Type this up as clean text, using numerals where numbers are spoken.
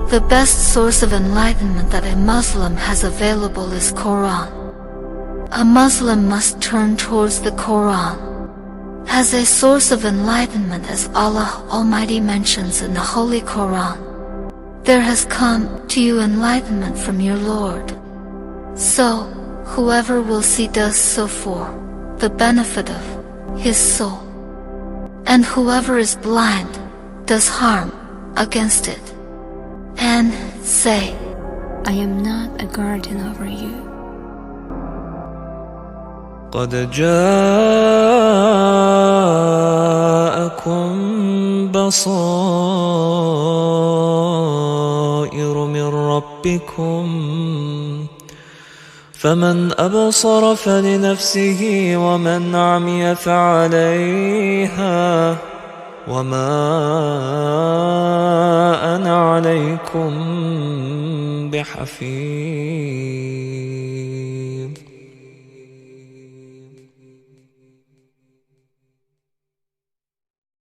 The best source of enlightenment that a Muslim has available is Quran. A Muslim must turn towards the Quran as a source of enlightenment, as Allah Almighty mentions in the Holy Quran. There has come to you enlightenment from your Lord. So, whoever will see does so for the benefit of his soul. And whoever is blind does harm against it. And say, I am not a guardian over you. قد جاءكم بصائر من ربكم فمن أبصر فلنفسه ومن عمي فعليها وما أنا عليكم بحفيظ.